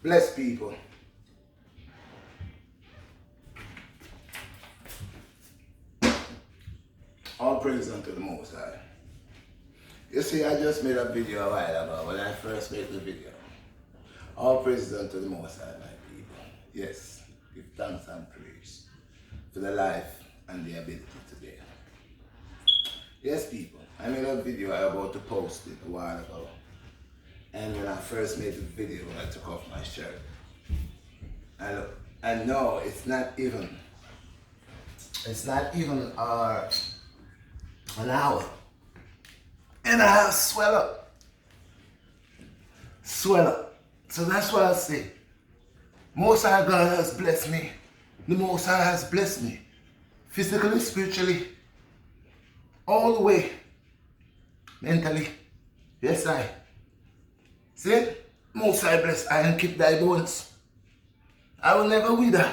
Bless people. All praise unto the Most High. You see, I just made a video a while ago when I first made the video. All praises unto the Most High, my people. Yes, give thanks and praise for the life and the ability to bear. Yes, people, I made a video I was about to post it a while ago. And when I first made the video, I took off my shirt. I know it's not even an hour. And I have swell up. So that's what I say. Most High God has blessed me. The Most High has blessed me. Physically, spiritually, all the way. Mentally. Yes, I. See? Most High bless I and keep thy bones. I will never wither.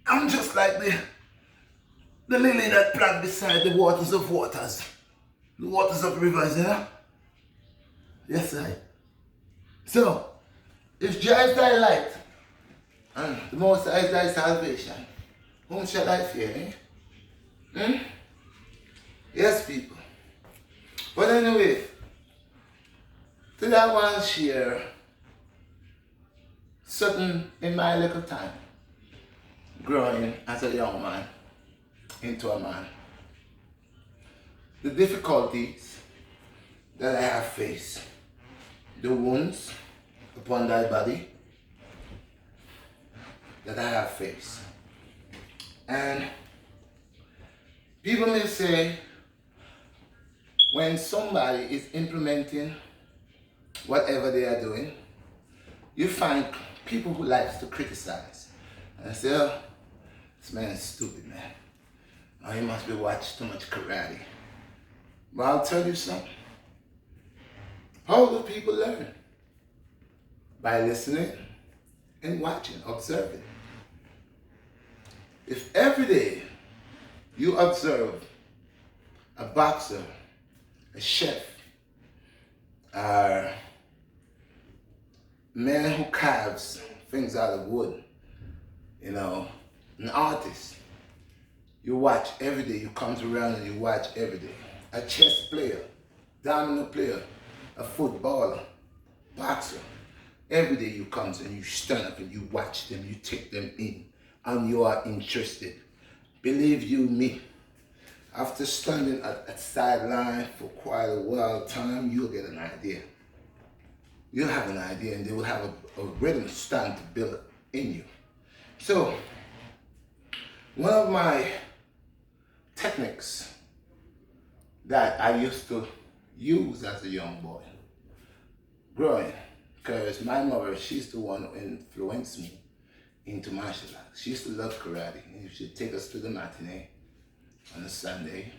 I'm just like the lily that plant beside the waters of waters. The waters of rivers, you know? Yes, I. So, if Jah is thy light, and the Most High is thy salvation, whom shall I fear, eh? Yes, people. But anyway, today I want to share something in my little time, growing as a young man into a man. The difficulties that I have faced, the wounds upon thy body that I have faced. And people may say, when somebody is implementing whatever they are doing, you find people who likes to criticize. And I say, oh, this man is stupid, man. Oh, he must be watching too much karate. But I'll tell you something. How do people learn? By listening and watching, observing. If every day you observe a boxer, a chef, a man who carves things out of wood, you know, an artist, you watch every day, you come around and you watch every day. A chess player, domino player, a footballer, boxer. Every day you come and you stand up and you watch them, you take them in, and you are interested. Believe you me, after standing at a sideline for quite a while time, you'll get an idea. You'll have an idea and they will have a rhythm stand to build in you. So, one of my techniques that I used to use as a young boy, growing, because my mother, she's the one who influenced me into martial arts. She used to love karate, and she would take us to the matinee on a Sunday,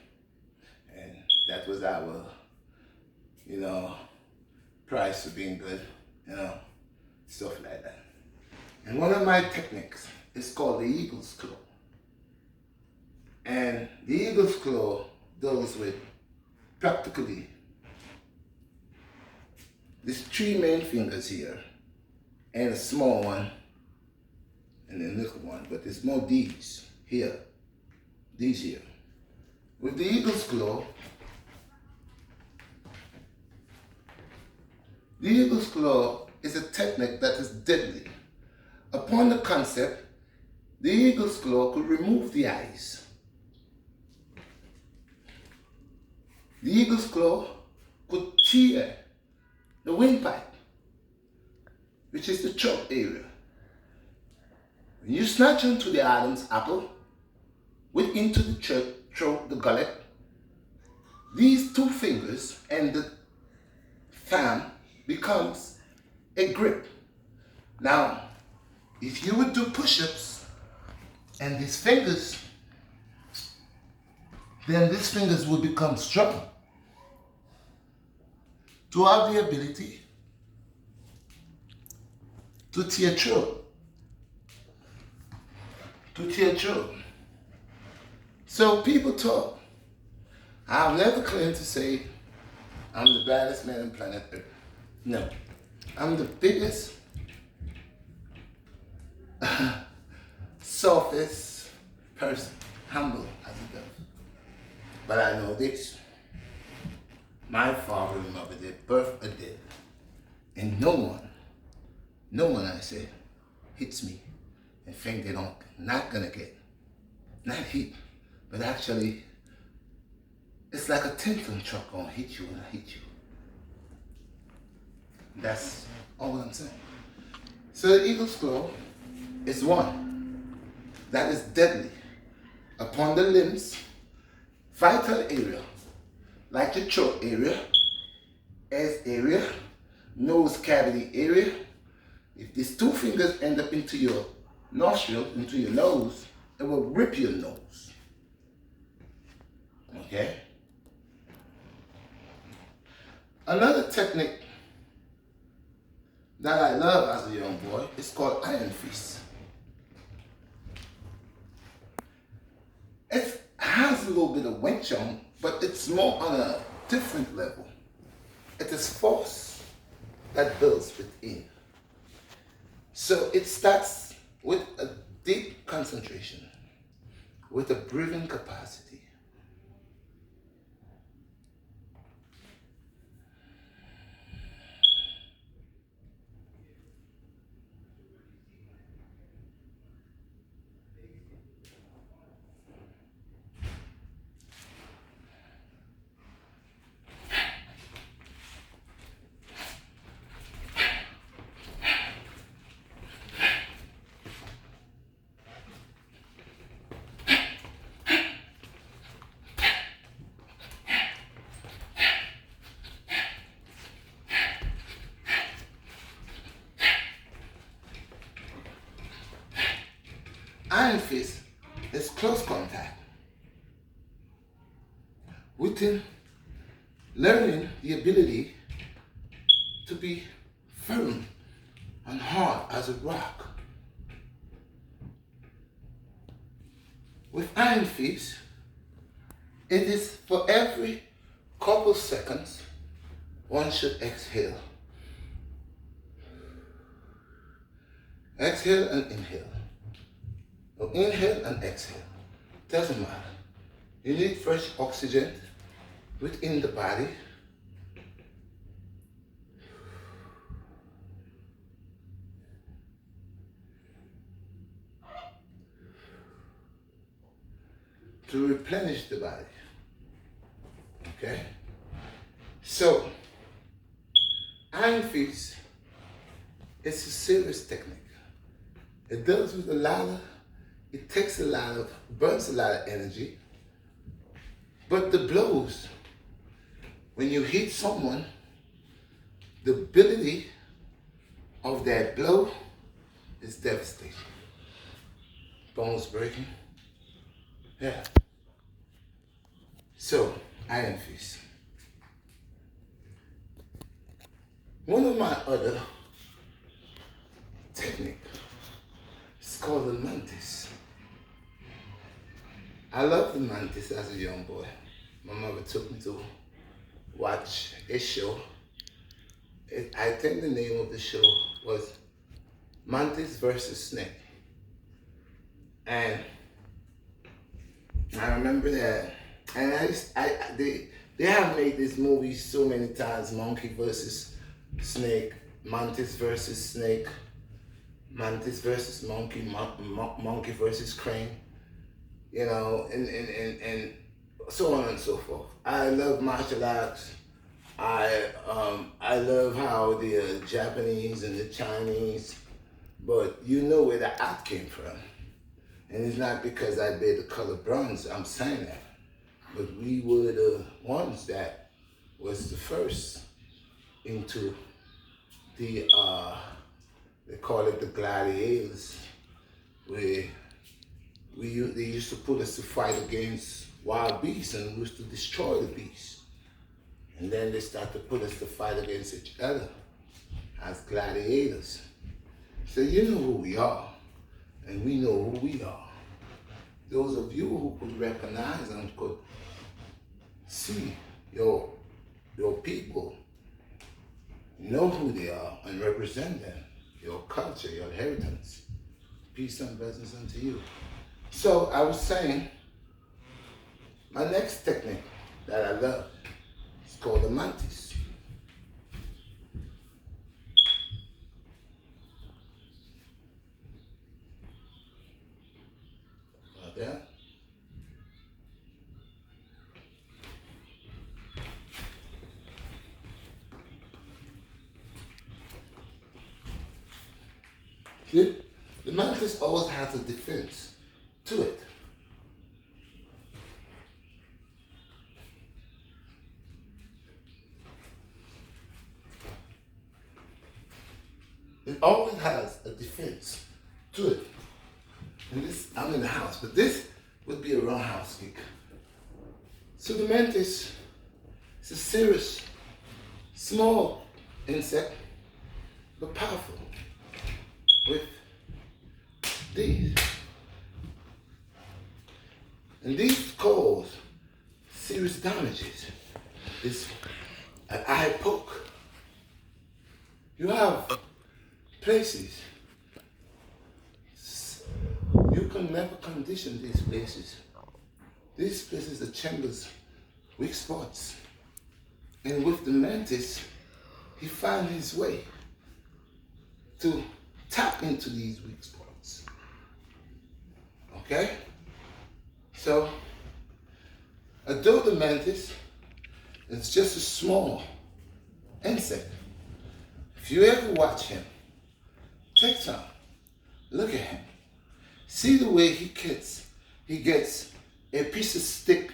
and that was our, you know, prize for being good, you know, stuff like that. And one of my techniques is called the Eagle's Claw. And the Eagle's Claw deals with practically these three main fingers here, and a small one, and a little one, but it's more these here, these here. With the Eagle's Claw, the Eagle's Claw is a technique that is deadly. Upon the concept, the Eagle's Claw could remove the eyes. The Eagle's Claw could tear the windpipe, which is the throat area. When you snatch into the Adam's apple, into the throat, the gullet, these two fingers and the thumb becomes a grip. Now, if you would do push-ups and these fingers, then these fingers would become strong to have the ability to tear throat. So people talk. I've never claimed to say I'm the baddest man on planet Earth. No. I'm the biggest softest person, humble as a dove. But I know this. My father and mother did birth a dead. And no one I say, hits me and think they don't not gonna get, not hit, but actually it's like a 10-ton truck gonna hit you and hit you. That's all I'm saying. So the eagle's claw is one that is deadly upon the limbs, vital area, like your throat area, ass area, nose cavity area. If these two fingers end up into your nostril, into your nose, it will rip your nose. Okay? Another technique that I love as a young boy is called iron fist. It has a little bit of Wing Chun, but it's more on a different level. It is force that builds within. So it starts with a deep concentration, with a breathing capacity. Iron fist is close contact. Within learning the ability to be firm and hard as a rock. With iron fist, it is for every couple seconds one should exhale. Exhale and inhale. Or inhale and exhale. Doesn't matter. You need fresh oxygen within the body. To replenish the body. Okay? So, iron fist is a serious technique. It deals with a lot of, it takes a lot of, burns a lot of energy. But the blows, when you hit someone, the ability of that blow is devastating. Bones breaking. Yeah. So, iron fist. One of my other techniques is called the Mantis. I loved the Mantis as a young boy. My mother took me to watch a show. I think the name of the show was Mantis versus Snake. And I remember that. And they have made this movie so many times, Monkey versus Snake, Mantis versus Snake, Mantis versus Monkey, Monkey versus Crane, you know, and so on and so forth. I love martial arts. I love how the Japanese and the Chinese, but you know where the art came from. And it's not because I bear the color bronze, I'm saying that. But we were the ones that was the first into the, they call it the gladiators, where they used to put us to fight against wild beasts and we used to destroy the beasts. And then they start to put us to fight against each other as gladiators. So you know who we are, and we know who we are. Those of you who could recognize and could see your people, know who they are and represent them, your culture, your inheritance. Peace and blessings unto you. So I was saying, my next technique that I love is called the Mantis. Like that. See, the Mantis always has a defense to it. It always has a defense to it. And this, I'm in the house, but this would be a roundhouse kick. So the Mantis is a serious, small insect, but powerful with these. And these cause serious damages. This an eye poke. You have places. You can never condition these places. These places are chambers, weak spots. And with the Mantis, he found his way to tap into these weak spots. Okay? So, although the Mantis is just a small insect, if you ever watch him, take time, look at him. See the way he gets a piece of stick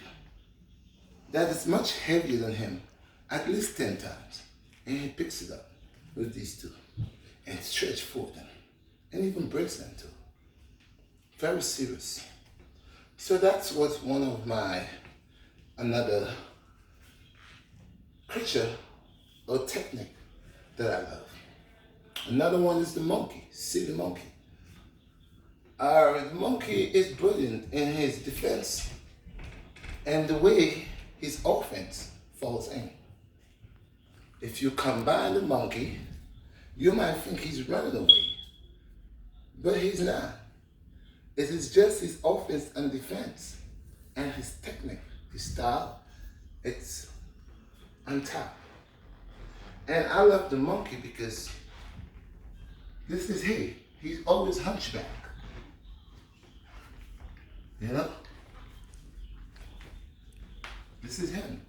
that is much heavier than him, at least 10 times, and he picks it up with these two and stretch for them, and even breaks them too. Very serious. So that was one of another creature or technique that I love. Another one is the monkey. See the monkey. The monkey is brilliant in his defense and the way his offense falls in. If you combine the monkey, you might think he's running away, but he's not. It is just his offense and defense and his technique, his style, it's on top. And I love the monkey because this is he. He's always hunchback. You know? This is him.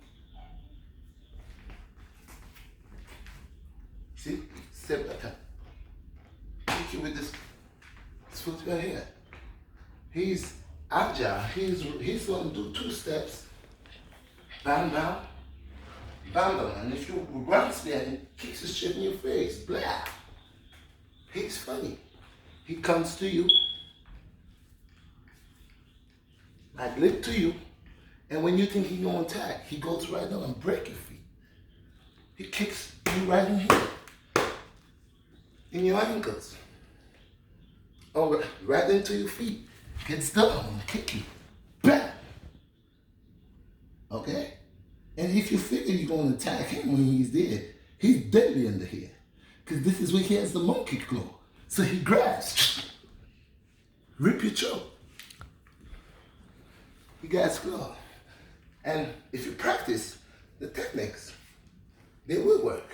See? Step back up. Take you with this foot right here. He's agile. He's going to do 2 steps. Bam, bam. Bam, bam. And if you run there, he kicks his shit in your face. Blah. He's funny. He comes to you. Like lift to you, and when you think he's gonna attack, he goes right down and break your feet. He kicks you right in here, in your ankles, or right into your feet. Gets down and kick you, bam. Okay, and if you figure you're gonna attack him when he's there, he's deadly under here, because this is where he has the monkey claw. So he grabs, rip your throat. You guys claw. And if you practice the techniques, they will work.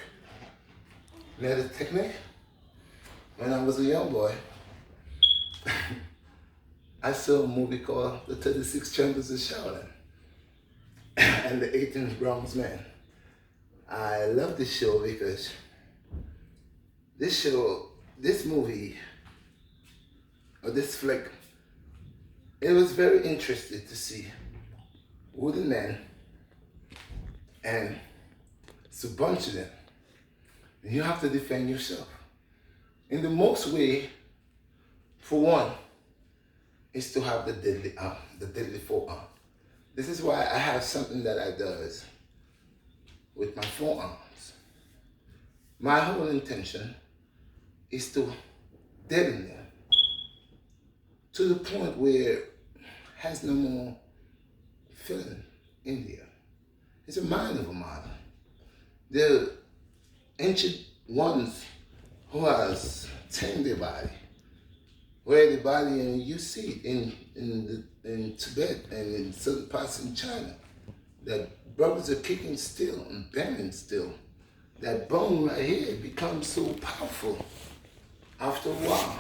You know the technique? When I was a young boy, I saw a movie called The 36 Chambers of Shaolin and the 18th Bronze Man. I love this show because this movie, or this flick, it was very interesting to see wooden men, and it's a bunch of them. And you have to defend yourself. In the most way, for one, is to have the deadly arm, the deadly forearm. This is why I have something that I does with my forearms. My whole intention is to deaden them to the point where has no more feeling in there. It's a mind of a model. The ancient ones who has tamed their body where the body, and you see it in Tibet and in certain parts in China, that brothers are kicking still and bending still. That bone right here becomes so powerful after a while.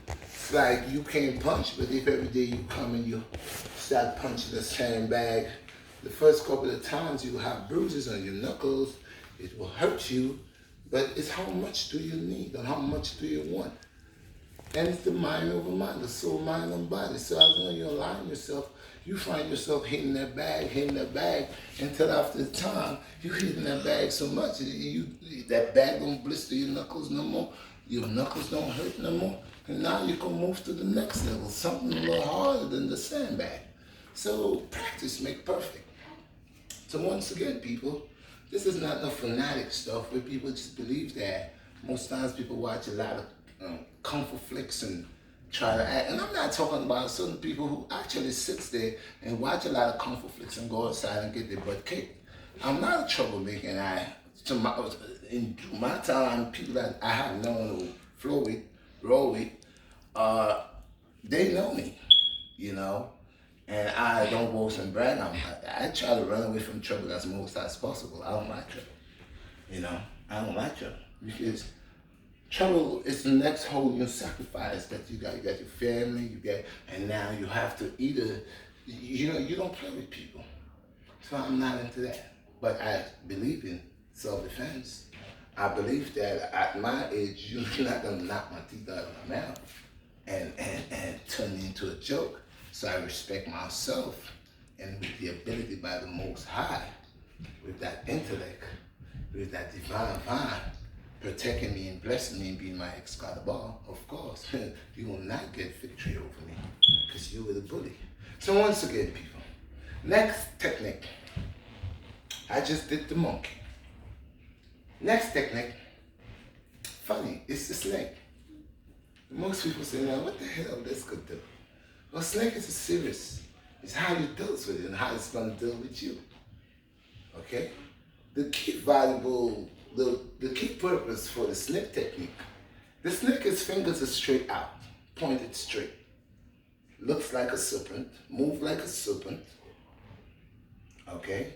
It's like you can't punch, but if every day you come and you start punching the sandbag, the first couple of times you will have bruises on your knuckles, it will hurt you, but it's how much do you need and how much do you want? And it's the mind over mind, the soul, mind, and body. So as long as you align yourself, you find yourself hitting that bag, until after the time, you're hitting that bag so much, that bag don't blister your knuckles no more, your knuckles don't hurt no more, and now you can move to the next level, something a little harder than the sandbag. So practice make perfect. So once again, people, this is not no fanatic stuff where people just believe that. Most times people watch a lot of kung fu flicks and try to act. And I'm not talking about certain people who actually sits there and watch a lot of kung fu flicks and go outside and get their butt kicked. I'm not a troublemaker, and in my time, people that I have known who flow with, roll with, they know me, you know. And I don't boast and brag. I try to run away from trouble as most as possible. I don't like trouble, you know. I don't like trouble because trouble is the next whole new sacrifice that you got. You got your family, and now you have to either, you don't play with people. So I'm not into that. But I believe in self-defense. I believe that at my age, you're not gonna knock my teeth out of my mouth and turn me into a joke. So I respect myself, and with the ability by the Most High, with that intellect, with that divine mind, protecting me and blessing me and being my Excalibur, of course, you will not get victory over me because you were the bully. So once again, people, next technique, I just did the monkey. Next technique, funny, it's the snake. Most people say, now what the hell this could do? Well, snake is serious. It's how you deal with it and how it's going to deal with you. Okay? The key valuable, the key purpose for the snake technique, the snake's fingers are straight out, pointed straight. Looks like a serpent, move like a serpent. Okay?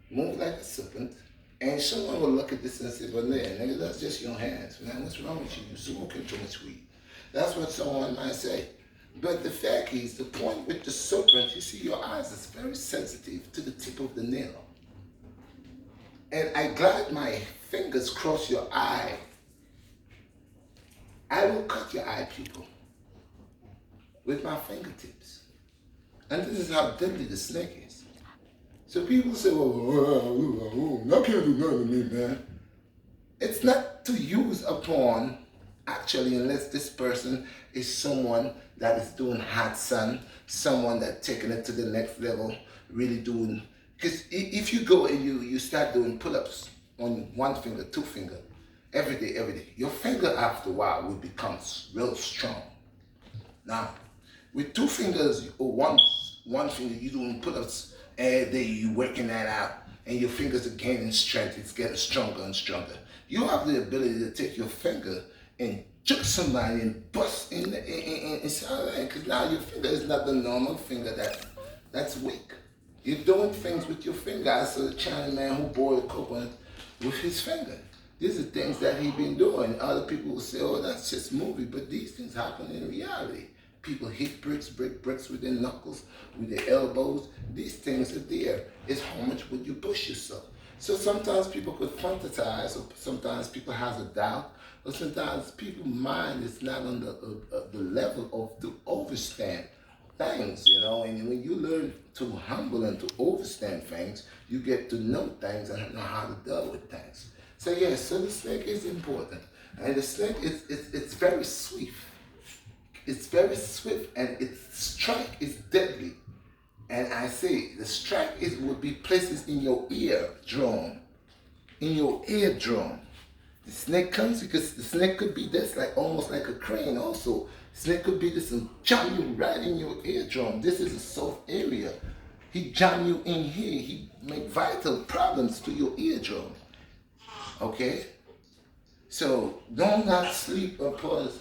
Move like a serpent. And someone will look at this and say, well, nigga, that's just your hands. Man, what's wrong with you? You're smoking too much weed. That's what someone might say. But the fact is, the point with the serpent, you see, your eyes is very sensitive to the tip of the nail. And I glide my fingers across your eye. I will cut your eye pupil with my fingertips. And this is how deadly the snake is. So people say, well, that can't do nothing to me, man. It's not to use upon, actually, unless this person is someone that is doing hot sun, someone that's taking it to the next level, really doing, because if you go and you start doing pull-ups on one finger, two finger, every day, your finger after a while will become real strong. Now, with two fingers or one finger, you're doing pull-ups, every day you're working that out, and your fingers are gaining strength, it's getting stronger and stronger. You have the ability to take your finger and juke somebody and bust inside, because now your finger is not the normal finger that's weak. You're doing things with your finger. I saw the Chinese man who boiled a coconut with his finger. These are things that he's been doing. Other people will say, oh, that's just movie, but these things happen in reality. People hit bricks, break bricks with their knuckles, with their elbows. These things are there. It's how much would you push yourself? So sometimes people could fantasize, or sometimes people have a doubt, or sometimes people's mind is not on the level of to overstand things, you know. And when you learn to humble and to overstand things, you get to know things and know how to deal with things. So yes, so the snake is important, and the snake it's very swift. It's very swift, and its strike is deadly. And I say the strike would be places in your eardrum. In your eardrum. The snake comes because the snake could be this, like almost like a crane also. Snake could be this and jam you right in your eardrum. This is a soft area. He jam you in here. He make vital problems to your eardrum. Okay? So don't not sleep or pause.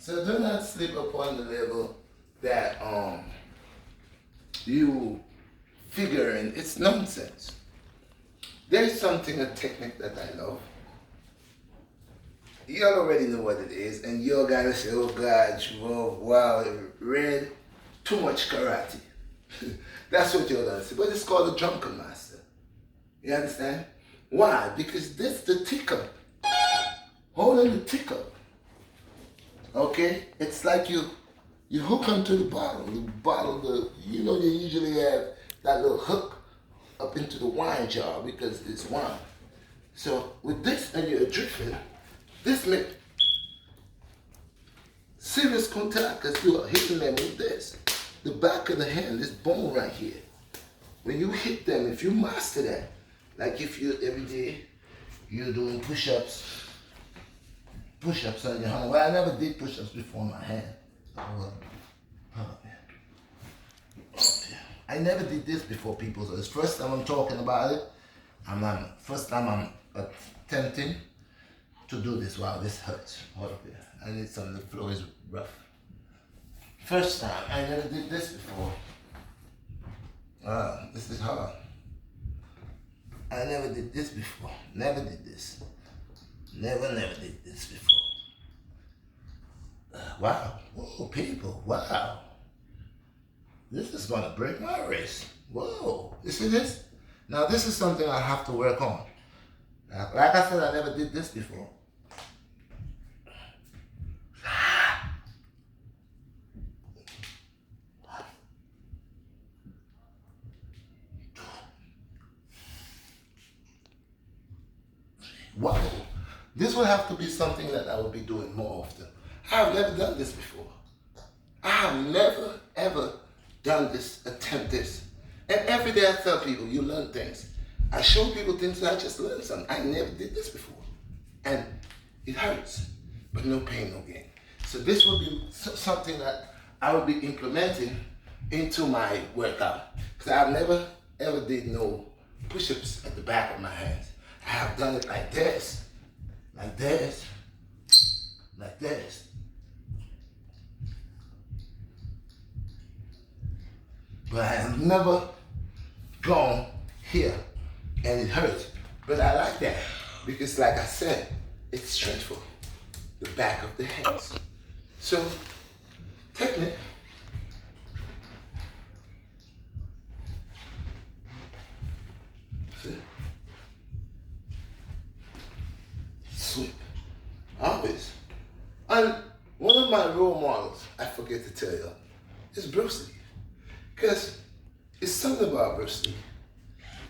So do not sleep upon the level that you figuring it's nonsense. There's something, a technique that I love. You already know what it is, and you're gonna say, oh God, wow, Red, too much karate. That's what you're gonna say. But it's called a drunken master. You understand? Why? Because this the tick up. Hold on the tick up. Okay? It's like you hook onto the bottle, you know they usually have that little hook up into the wine jar because it's wine. So with this and you're drifting, this makes serious contact because you are hitting them with this. The back of the hand, this bone right here. When you hit them, if you master that, like if you every day you're doing push-ups on your hand. Well, I never did push-ups before on my hand. I never did this before, people. So it's first time I'm talking about it. First time I'm attempting to do this. Wow, this hurts. Hold up here. I need some. The floor is rough. First time. I never did this before. This is hard. I never did this before. Never did this. Never did this before. Wow. Whoa, people. Wow. This is gonna break my wrist. Whoa. You see this? Now this is something I have to work on. Like I said, I never did this before. Wow. This will have to be something that I will be doing more often. I have never done this before. I have never, ever done this, attempt this. And every day I tell people, you learn things. I show people things that I just learned something. I never did this before. And it hurts, but no pain, no gain. So this will be something that I will be implementing into my workout. Because I've never, ever did no push-ups at the back of my hands. I have done it like this, like this, like this. But I have never gone here and it hurts. But I like that because like I said, it's strengthful, the back of the hands. So, technique. See? Sweep. Always. And one of my role models, I forget to tell you, is Bruce Lee. Because it's something about Bruce Lee.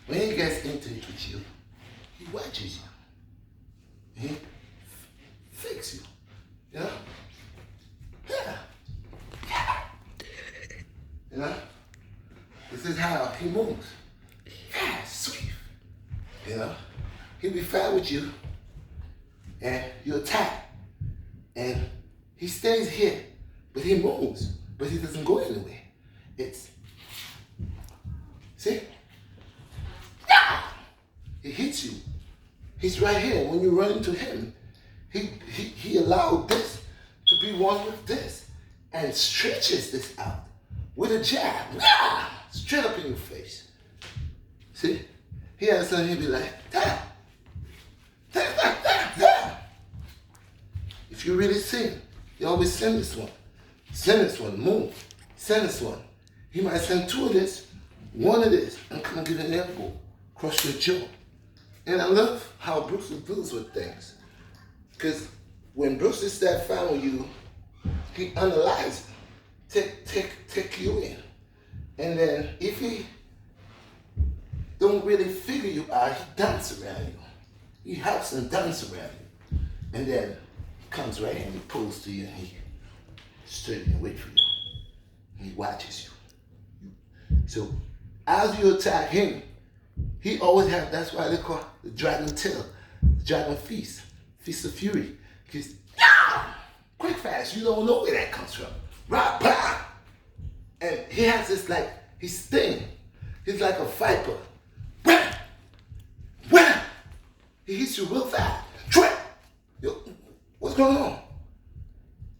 When he gets into it with you, he watches you. He fixes you. You know? Yeah. Yeah. You know? This is how he moves. Fast, sweep. You know? He'll be fast with you, and you attack. And he stays here, but he moves, but he doesn't go anywhere. It's, see? He hits you. He's right here. When you run into him, he allowed this to be one with this and stretches this out with a jab. Straight up in your face. See? He has something, he'll be like, da, da, da, da, da. If you really sing, you always send this one. Send this one, move. Send this one. He might send two of this, one of this, and come and get an elbow, cross your jaw. And I love how Bruce Lee deals with things. Because when Bruce Lee starts following you, he analyzes, take you in. And then if he don't really figure you out, he dances around you. He helps and dances around you. And then he comes right and he pulls to you and he straightens and wait for you. He watches you. So as you attack him, he always has, that's why they call the dragon tail, the dragon feast of fury. Because quick fast, you don't know where that comes from. Right, bah! And he has this like, his sting. He's like a viper. Wham! Wham! He hits you real fast. Yo, what's going on?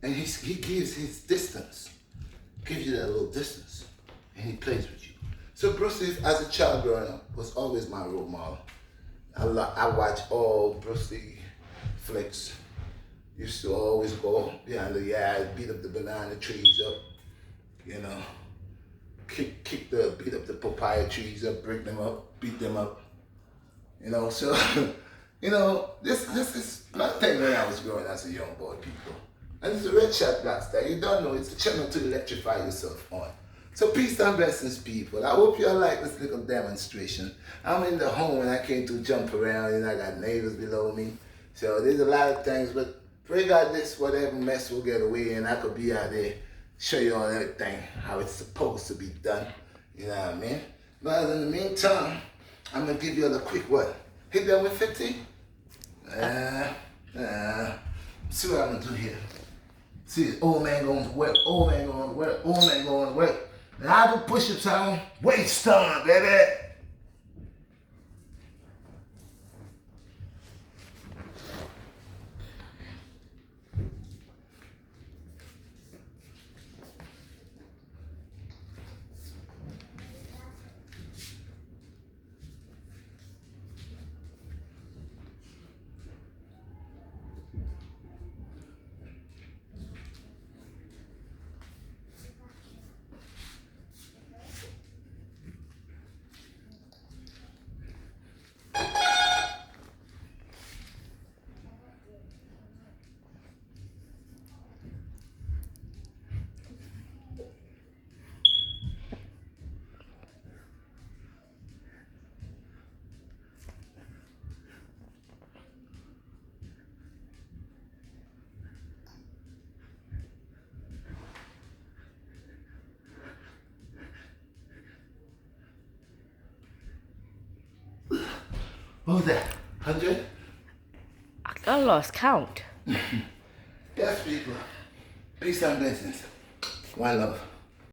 And he gives his distance, gives you that little distance, and he plays with you. So Bruce Lee, as a child growing up, was always my role model. I watch all Bruce Lee flicks. Used to always go behind the yard, beat up the banana trees up, you know, beat up the papaya trees up, break them up, beat them up, you know. So, you know, this is my thing when I was growing as a young boy, people. And it's a RedShot BlackStar. You don't know, it's a channel to electrify yourself on. So peace and blessings, people. I hope you all like this little demonstration. I'm in the home and I can't do jump around and I got neighbors below me. So there's a lot of things, but pray God this, whatever mess will get away and I could be out there, show you all everything, how it's supposed to be done. You know what I mean? But in the meantime, I'm gonna give you all a quick one. Hit that with 50. See what I'm gonna do here. See, old man going to work, old man going to work, old man going to work. And I do push-ups on, waist on, baby. What was that? 100? I lost count. Yes, people. Peace and blessings. One love.